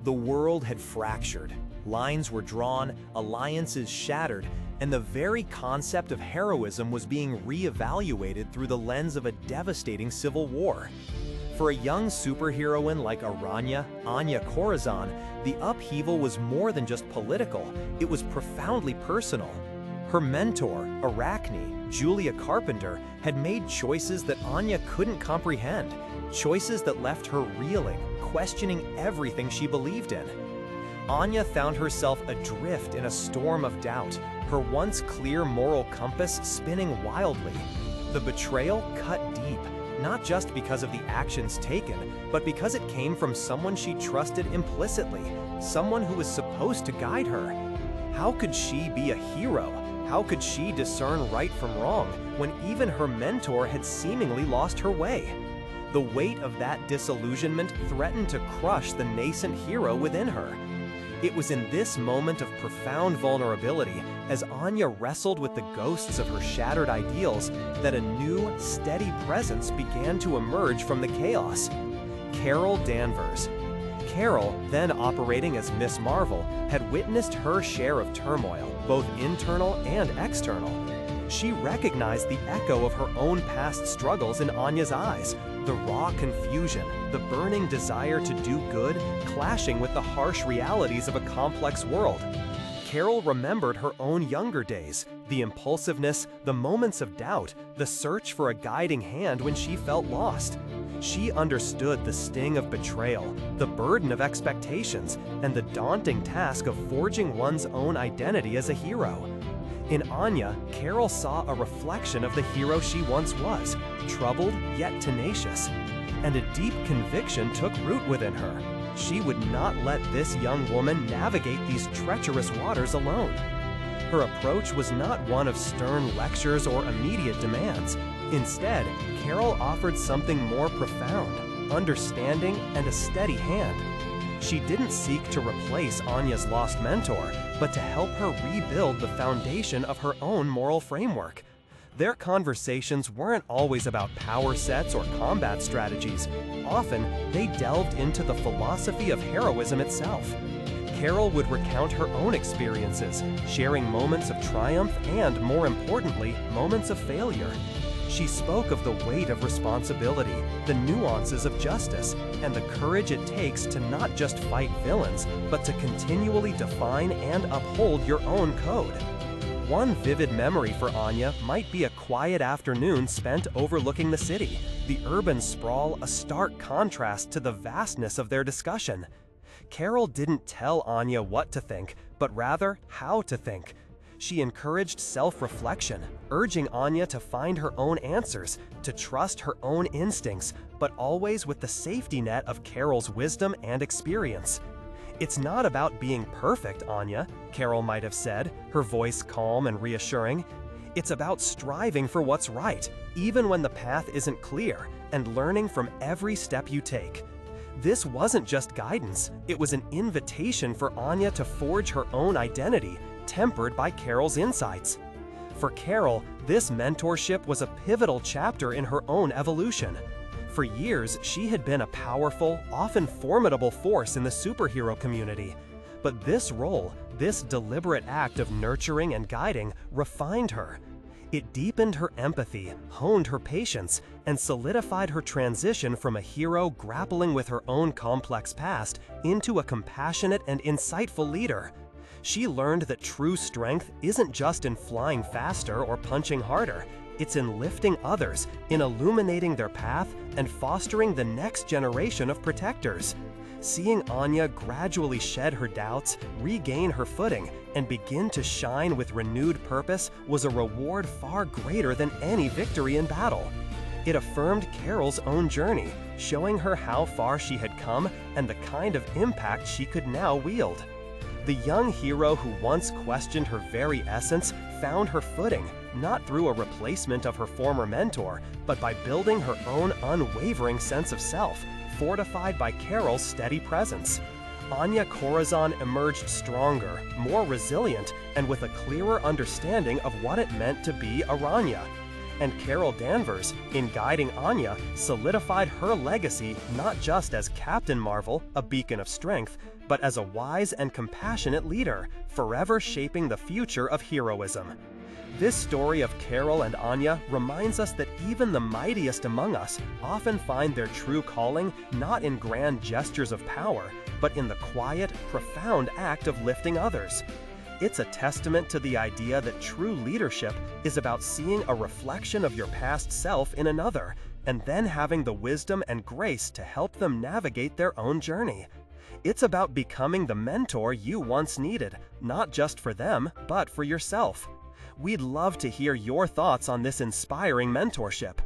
The world had fractured. Lines were drawn, alliances shattered, and the very concept of heroism was being re-evaluated through the lens of a devastating civil war. For a young superheroine like Anya Corazon, the upheaval was more than just political, it was profoundly personal. Her mentor, Arachne, Julia Carpenter, had made choices that Anya couldn't comprehend, choices that left her reeling, questioning everything she believed in. Anya found herself adrift in a storm of doubt, her once clear moral compass spinning wildly. The betrayal cut deep, not just because of the actions taken, but because it came from someone she trusted implicitly, someone who was supposed to guide her. How could she be a hero? How could she discern right from wrong when even her mentor had seemingly lost her way? The weight of that disillusionment threatened to crush the nascent hero within her. It was in this moment of profound vulnerability, as Anya wrestled with the ghosts of her shattered ideals, that a new, steady presence began to emerge from the chaos. Carol Danvers. Carol, then operating as Miss Marvel, had witnessed her share of turmoil, both internal and external. She recognized the echo of her own past struggles in Anya's eyes, the raw confusion, the burning desire to do good, clashing with the harsh realities of a complex world. Carol remembered her own younger days, the impulsiveness, the moments of doubt, the search for a guiding hand when she felt lost. She understood the sting of betrayal, the burden of expectations, and the daunting task of forging one's own identity as a hero. In Anya, Carol saw a reflection of the hero she once was, troubled yet tenacious. And a deep conviction took root within her. She would not let this young woman navigate these treacherous waters alone. Her approach was not one of stern lectures or immediate demands. Instead, Carol offered something more profound, understanding and a steady hand. She didn't seek to replace Anya's lost mentor, but to help her rebuild the foundation of her own moral framework. Their conversations weren't always about power sets or combat strategies. Often, they delved into the philosophy of heroism itself. Carol would recount her own experiences, sharing moments of triumph and, more importantly, moments of failure. She spoke of the weight of responsibility, the nuances of justice, and the courage it takes to not just fight villains, but to continually define and uphold your own code. One vivid memory for Anya might be a quiet afternoon spent overlooking the city, the urban sprawl a stark contrast to the vastness of their discussion. Carol didn't tell Anya what to think, but rather how to think. She encouraged self-reflection, urging Anya to find her own answers, to trust her own instincts, but always with the safety net of Carol's wisdom and experience. "It's not about being perfect, Anya," Carol might have said, her voice calm and reassuring. "It's about striving for what's right, even when the path isn't clear, and learning from every step you take." This wasn't just guidance, it was an invitation for Anya to forge her own identity, tempered by Carol's insights. For Carol, this mentorship was a pivotal chapter in her own evolution. For years, she had been a powerful, often formidable force in the superhero community. But this role, this deliberate act of nurturing and guiding, refined her. It deepened her empathy, honed her patience, and solidified her transition from a hero grappling with her own complex past into a compassionate and insightful leader. She learned that true strength isn't just in flying faster or punching harder. It's in lifting others, in illuminating their path, and fostering the next generation of protectors. Seeing Anya gradually shed her doubts, regain her footing, and begin to shine with renewed purpose was a reward far greater than any victory in battle. It affirmed Carol's own journey, showing her how far she had come and the kind of impact she could now wield. The young hero who once questioned her very essence found her footing, not through a replacement of her former mentor, but by building her own unwavering sense of self, fortified by Carol's steady presence. Anya Corazon emerged stronger, more resilient, and with a clearer understanding of what it meant to be Aranya. And Carol Danvers, in guiding Anya, solidified her legacy not just as Captain Marvel, a beacon of strength, but as a wise and compassionate leader, forever shaping the future of heroism. This story of Carol and Anya reminds us that even the mightiest among us often find their true calling not in grand gestures of power, but in the quiet, profound act of lifting others. It's a testament to the idea that true leadership is about seeing a reflection of your past self in another, and then having the wisdom and grace to help them navigate their own journey. It's about becoming the mentor you once needed, not just for them, but for yourself. We'd love to hear your thoughts on this inspiring mentorship.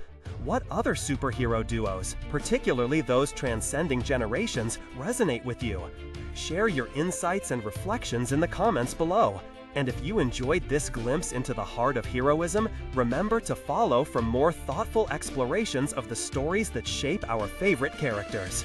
What other superhero duos, particularly those transcending generations, resonate with you? Share your insights and reflections in the comments below. And if you enjoyed this glimpse into the heart of heroism, remember to follow for more thoughtful explorations of the stories that shape our favorite characters.